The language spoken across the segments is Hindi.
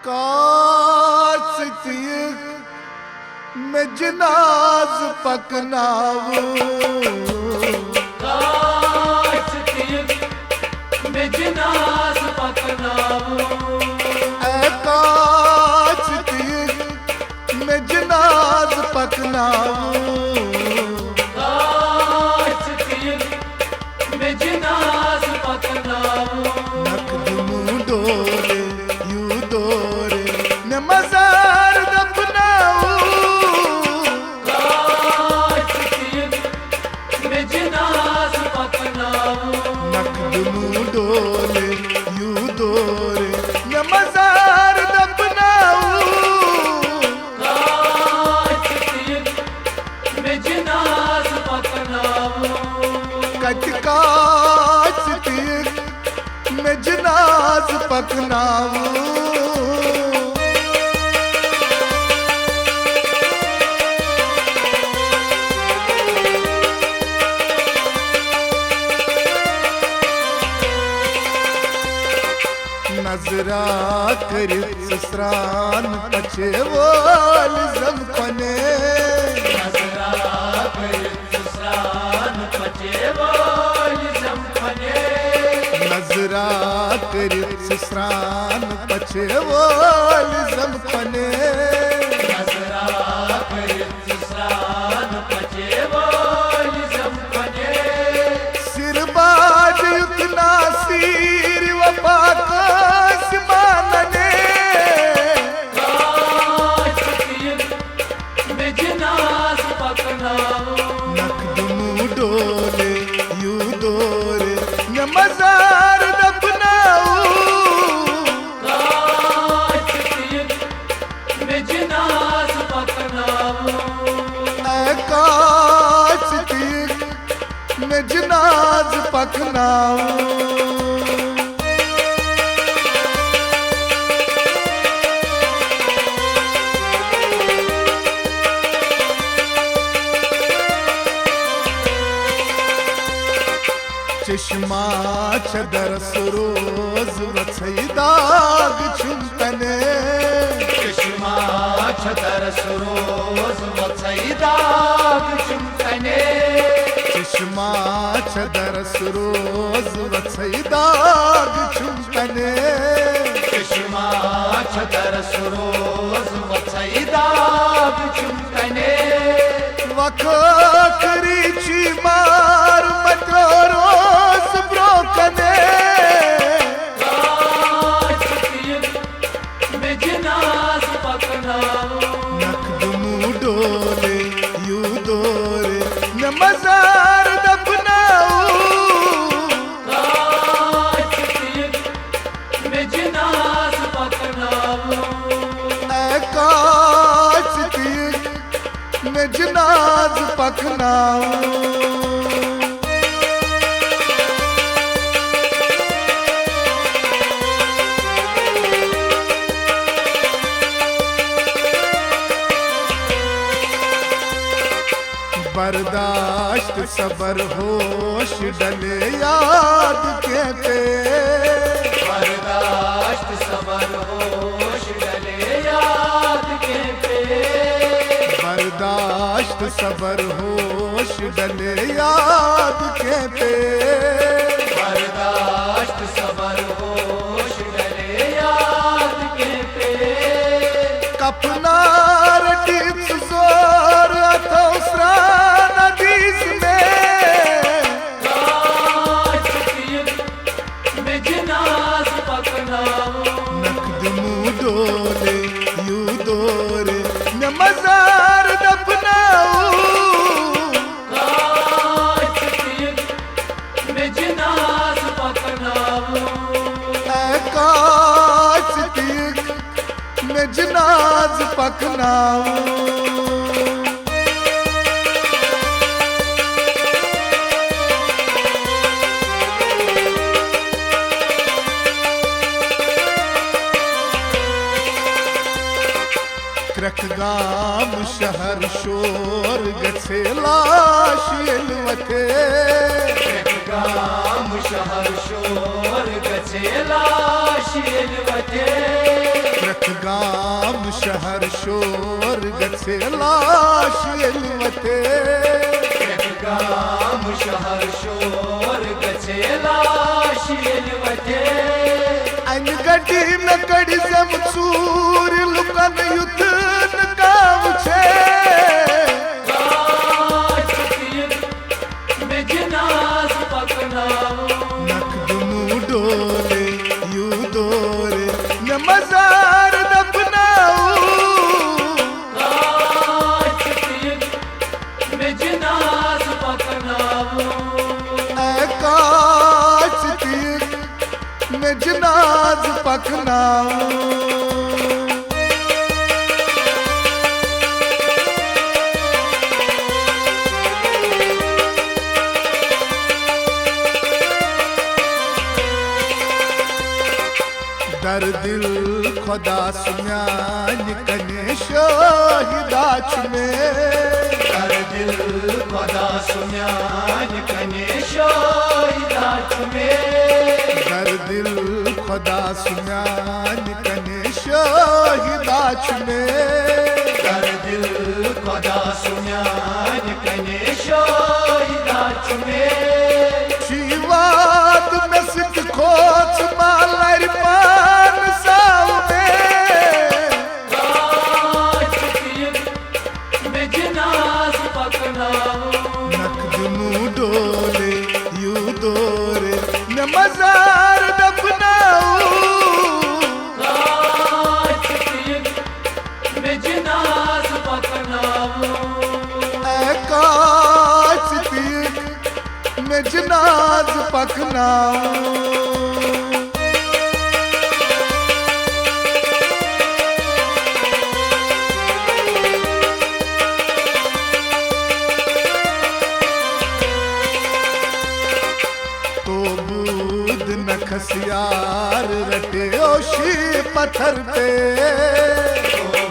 काश तीक मैं जनाज पकनावूं, काश तीक मैं जनाज पकनावूं, काश तीक मैं जनाज पकनावूं, काश तीक मैं जनाज पकनावूं, नकदमू डोरे यू डोरे न मजार दफनावूं, काश तीक मैं जनाज पकनावूं, नकदमू डोले यू डोरे न मजार दफनावूं, काश तीक मैं जनाज पकनावूं, कट काश तीक मैं जनाज पकनावूं। नजरा कर ससरान पछे वोल जमखने, नजरा कर सुसरान पचे बोल जमखने, नजरा कर ससरान पछे वोल जमखने, नजरा कर सुसरान पचे बोल जमखने, सिरबाज उतना सीर वफा को आसमानने, काश तीक मैं जनाज पकनावूं, नकदमू डोले यू डोरे न मजार दफनावूं, काश तीक मैं जनाज पकनावूं, काश तीक मैं जनाज पकनावूं। चश्मा छदरस रोज वछई दाग चुंतने, चश्मा छतर सरोज वचई दाग चुमकने, चश्मा छदरस रोज वछई दाग चुंतने, चश्मा छतर सरोज वचई दाग चुमकने, वखरी ची मार मतरो रोज ब्रोकने, काश तीक मैं जनाज पकनावूं, नकदमू डोले यू डोरे न मजार दफनावूं, काश तीक मैं जनाज पकनावूं, काश तीक मैं जनाज पकनावूं। बर्दाश्त सबर होश डले याद के पे, बर्दाश्त सबर होश डले याद के पे, बर्दाश्त सबर होश डले याद के पे, बर्दाश्त सबर होश डले याद के पे, कपनार टिप्स जोर अथौसरा नदीस में, काश तीक मैं जनाज पकनावूं, नकदमू डोले यू डोरे न मजार दफनावूं, काश तीक मैं जनाज पकनावूं, काश तीक मैं जनाज पकनावूं। क्रकगाम शहर शोर गछे लाश यलवते, गाम शहर शोर गछे लाश यलवते, शहर शोर गचे लाश यलवते गाम शहर शोर गचे लाश यलवते अन गड्डी में कड़ी जम चूर लुकन युद्धन काम छे में जनाज पकनाओ नखदनु डोले यू दोरे न मजार दफनाओ में जनाज पकनाओ काच तीर में जनाज पकनाओ दर दिल खुदा सुम्यान कने शहीदाच में दर दिल खुदा सुम्यान कने शहीदाच में दर दिल खुदा सुम्यान कने शहीदाच में दर दिल खुदा सुम्यान कने शहीदाच में शिवाद में सिख खोच मालर पान साव में जनाज पकनाओ नखदनु डोले यू दोरे न मजार दफनाओ में जनाज पकनाओ काच तीर में जनाज पकनाओ नखसियार रटे ओशी पत्थर पे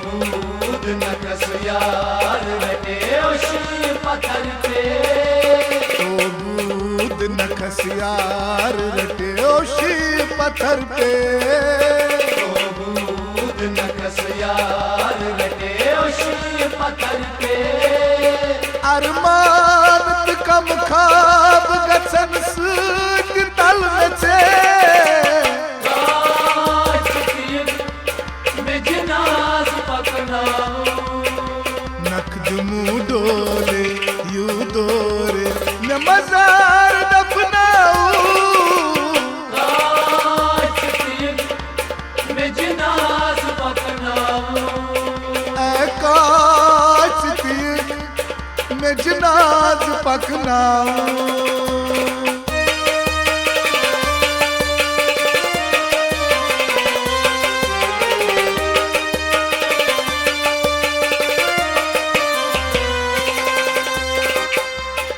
बूद नखसियार रटे ओशी पत्थर पे बूद नखसियार रटे ओशी पत्थर पे बूद नखसियार रटे ओशी पत्थर पे अरमान कम खाब गसन सूट तल में छे में जनाज पकनाओ नखदनु डोले यू दोरे न मजार दफनाओ में जनाज पकनाओ काच तीर में जनाज पकनाओ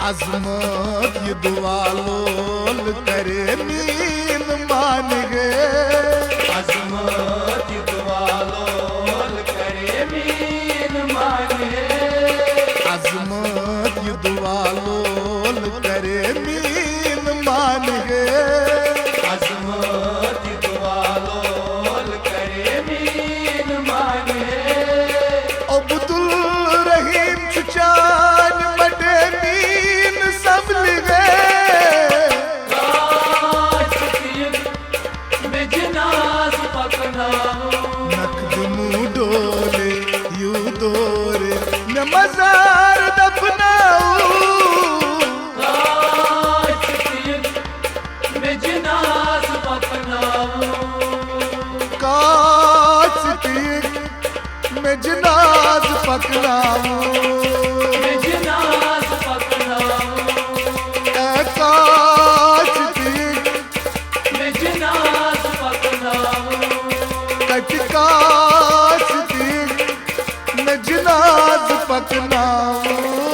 अजमत ये दुआ लोल करे मीन मान गए अजमत दुआ लोल करे मीन माने अजमत ये दुआ लोल करे मीन मान गए अजमत दुआ लोल करे मीन माने अब्दुल रहीम चुचान मटे मीन संभल गए में जनाज पकनाओ नखदनु डोले यू दोरे न मजार दफनाओ में जनाज पकनाओ काच तीर में जनाज पकनाओ में जनाज पकनाओ काच तीर में जनाज पकनाओ काच तीर में जनाज पकनाओ